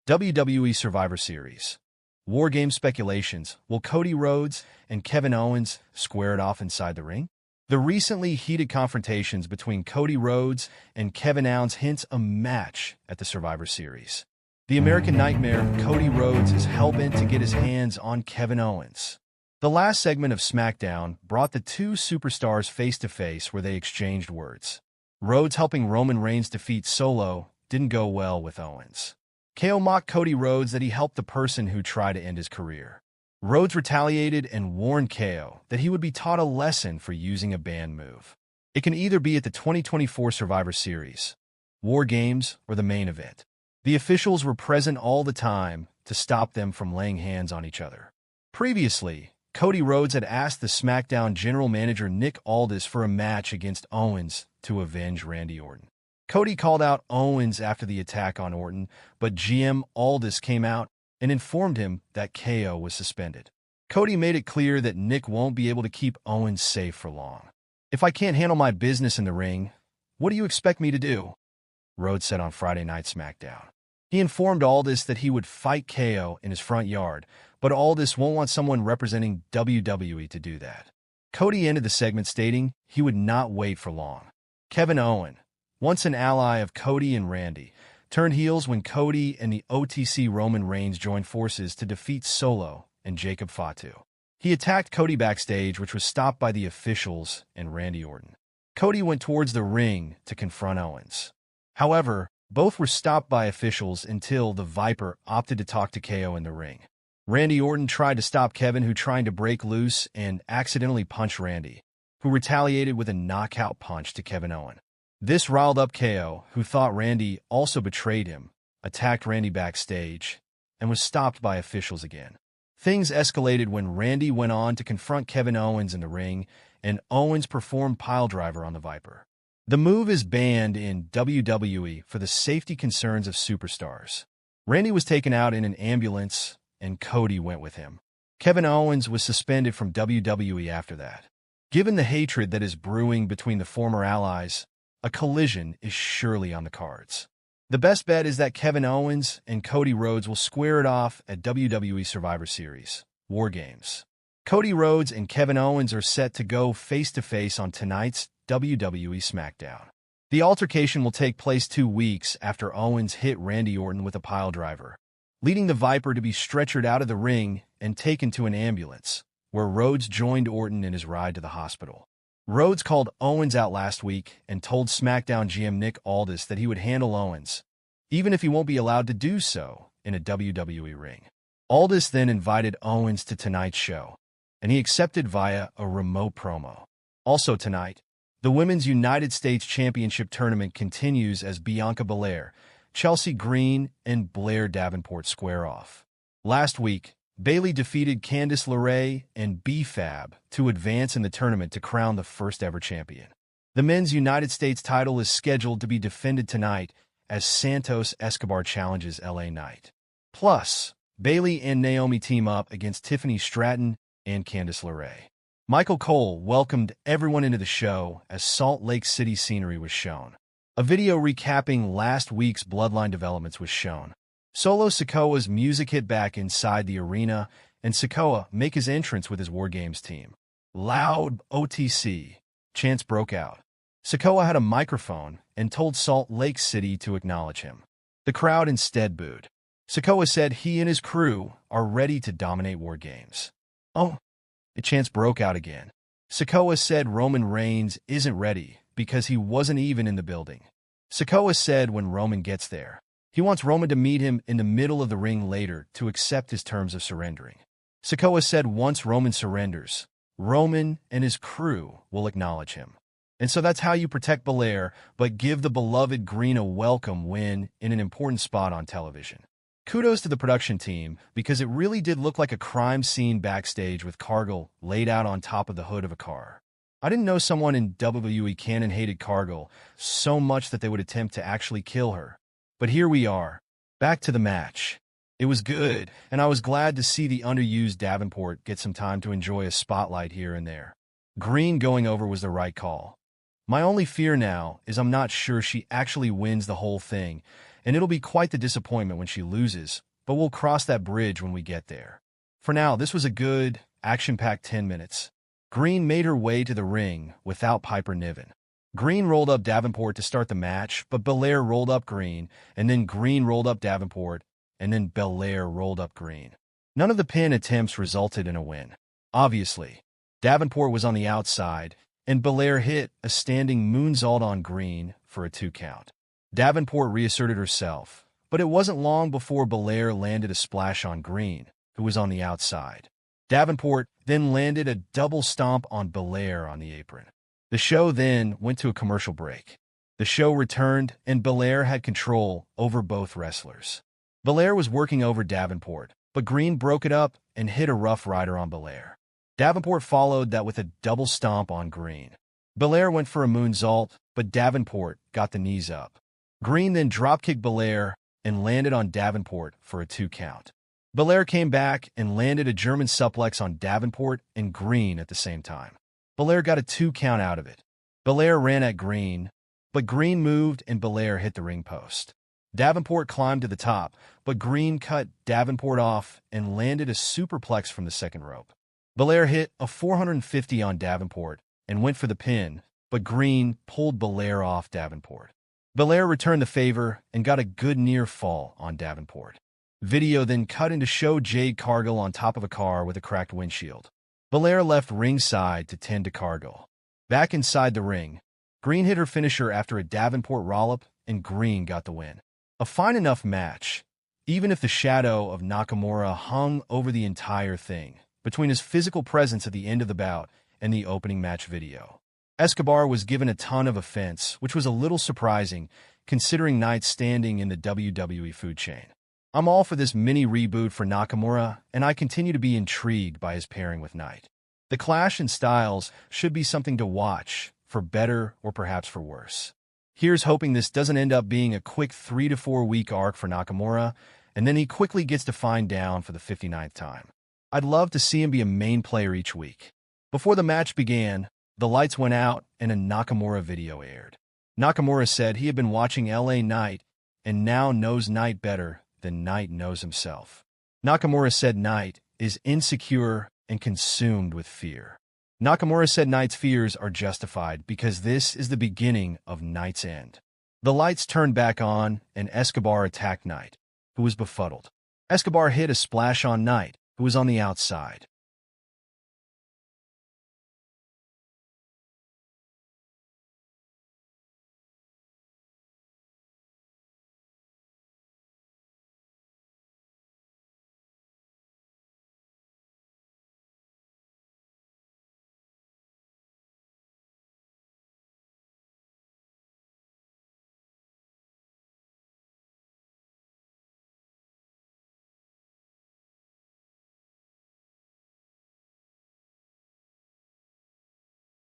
WWE Survivor Series. WarGames speculations. Will Cody Rhodes and Kevin Owens square it off inside the ring? The recently heated confrontations between Cody Rhodes and Kevin Owens hints a match at the Survivor Series. The American Nightmare Cody Rhodes is hellbent to get his hands on Kevin Owens. The last segment of SmackDown brought the two superstars face-to-face where they exchanged words. Rhodes helping Roman Reigns defeat Solo didn't go well with Owens. KO mocked Cody Rhodes that he helped the person who tried to end his career. Rhodes retaliated and warned KO that he would be taught a lesson for using a banned move. It can either be at the 2024 Survivor Series, WarGames, or the main event. The officials were present all the time to stop them from laying hands on each other. Previously, Cody Rhodes had asked the SmackDown general manager Nick Aldis for a match against Owens to avenge Randy Orton. Cody called out Owens after the attack on Orton, but GM Aldis came out and informed him that KO was suspended. Cody made it clear that Nick won't be able to keep Owens safe for long. "If I can't handle my business in the ring, what do you expect me to do?" Rhodes said on Friday Night SmackDown. He informed Aldis that he would fight KO in his front yard, but Aldis won't want someone representing WWE to do that. Cody ended the segment stating he would not wait for long. Kevin Owens, once an ally of Cody and Randy, turned heels when Cody and the OTC Roman Reigns joined forces to defeat Solo and Jacob Fatu. He attacked Cody backstage, which was stopped by the officials and Randy Orton. Cody went towards the ring to confront Owens. However, both were stopped by officials until the Viper opted to talk to KO in the ring. Randy Orton tried to stop Kevin, who tried to break loose and accidentally punched Randy, who retaliated with a knockout punch to Kevin Owens. This riled up KO, who thought Randy also betrayed him, attacked Randy backstage, and was stopped by officials again. Things escalated when Randy went on to confront Kevin Owens in the ring, and Owens performed piledriver on the Viper. The move is banned in WWE for the safety concerns of superstars. Randy was taken out in an ambulance, and Cody went with him. Kevin Owens was suspended from WWE after that. Given the hatred that is brewing between the former allies, a collision is surely on the cards. The best bet is that Kevin Owens and Cody Rhodes will square it off at WWE Survivor Series, WarGames. Cody Rhodes and Kevin Owens are set to go face-to-face on tonight's WWE SmackDown. The altercation will take place 2 weeks after Owens hit Randy Orton with a piledriver, leading the Viper to be stretchered out of the ring and taken to an ambulance, where Rhodes joined Orton in his ride to the hospital. Rhodes called Owens out last week and told SmackDown GM Nick Aldis that he would handle Owens, even if he won't be allowed to do so in a WWE ring. Aldis then invited Owens to tonight's show, and he accepted via a remote promo. Also tonight, the Women's United States Championship Tournament continues as Bianca Belair, Chelsea Green, and Blair Davenport square off. Last week, Bayley defeated Candice LeRae and B-Fab to advance in the tournament to crown the first-ever champion. The Men's United States title is scheduled to be defended tonight as Santos Escobar challenges LA Knight. Plus, Bayley and Naomi team up against Tiffany Stratton and Candice LeRae. Michael Cole welcomed everyone into the show as Salt Lake City scenery was shown. A video recapping last week's Bloodline developments was shown. Solo Sikoa's music hit back inside the arena, and Sikoa make his entrance with his WarGames team. Loud OTC chants broke out. Sikoa had a microphone and told Salt Lake City to acknowledge him. The crowd instead booed. Sikoa said he and his crew are ready to dominate WarGames. "Oh," the chants broke out again. Sikoa said Roman Reigns isn't ready because he wasn't even in the building. Sikoa said when Roman gets there, he wants Roman to meet him in the middle of the ring later to accept his terms of surrendering. Sikoa said once Roman surrenders, Roman and his crew will acknowledge him. And so that's how you protect Belair, but give the beloved Green a welcome win in an important spot on television. Kudos to the production team, because it really did look like a crime scene backstage with Cargill laid out on top of the hood of a car. I didn't know someone in WWE canon hated Cargill so much that they would attempt to actually kill her. But here we are, back to the match. It was good, and I was glad to see the underused Davenport get some time to enjoy a spotlight here and there. Green going over was the right call. My only fear now is I'm not sure she actually wins the whole thing, and it'll be quite the disappointment when she loses, but we'll cross that bridge when we get there. For now, this was a good, action-packed 10 minutes. Green made her way to the ring without Piper Niven. Green rolled up Davenport to start the match, but Belair rolled up Green, and then Green rolled up Davenport, and then Belair rolled up Green. None of the pin attempts resulted in a win. Obviously, Davenport was on the outside, and Belair hit a standing moonsault on Green for a 2 count. Davenport reasserted herself, but it wasn't long before Belair landed a splash on Green, who was on the outside. Davenport then landed a double stomp on Belair on the apron. The show then went to a commercial break. The show returned, and Belair had control over both wrestlers. Belair was working over Davenport, but Green broke it up and hit a Rough Rider on Belair. Davenport followed that with a double stomp on Green. Belair went for a moonsault, but Davenport got the knees up. Green then dropkicked Belair and landed on Davenport for a 2 count. Belair came back and landed a German suplex on Davenport and Green at the same time. Belair got a 2 count out of it. Belair ran at Green, but Green moved and Belair hit the ring post. Davenport climbed to the top, but Green cut Davenport off and landed a superplex from the second rope. Belair hit a 450 on Davenport and went for the pin, but Green pulled Belair off Davenport. Belair returned the favor and got a good near fall on Davenport. Video then cut into show Jade Cargill on top of a car with a cracked windshield. Belair left ringside to tend to Cargill. Back inside the ring, Green hit her finisher after a Davenport roll-up, and Green got the win. A fine enough match, even if the shadow of Nakamura hung over the entire thing, between his physical presence at the end of the bout and the opening match video. Escobar was given a ton of offense, which was a little surprising, considering Knight's standing in the WWE food chain. I'm all for this mini reboot for Nakamura, and I continue to be intrigued by his pairing with Knight. The clash in styles should be something to watch, for better or perhaps for worse. Here's hoping this doesn't end up being a quick 3 to 4 week arc for Nakamura, and then he quickly gets defined down for the 59th time. I'd love to see him be a main player each week. Before the match began, the lights went out and a Nakamura video aired. Nakamura said he had been watching LA Knight and now knows Knight better than Knight knows himself. Nakamura said Knight is insecure and consumed with fear. Nakamura said Knight's fears are justified because this is the beginning of Knight's end. The lights turned back on and Escobar attacked Knight, who was befuddled. Escobar hit a splash on Knight, who was on the outside.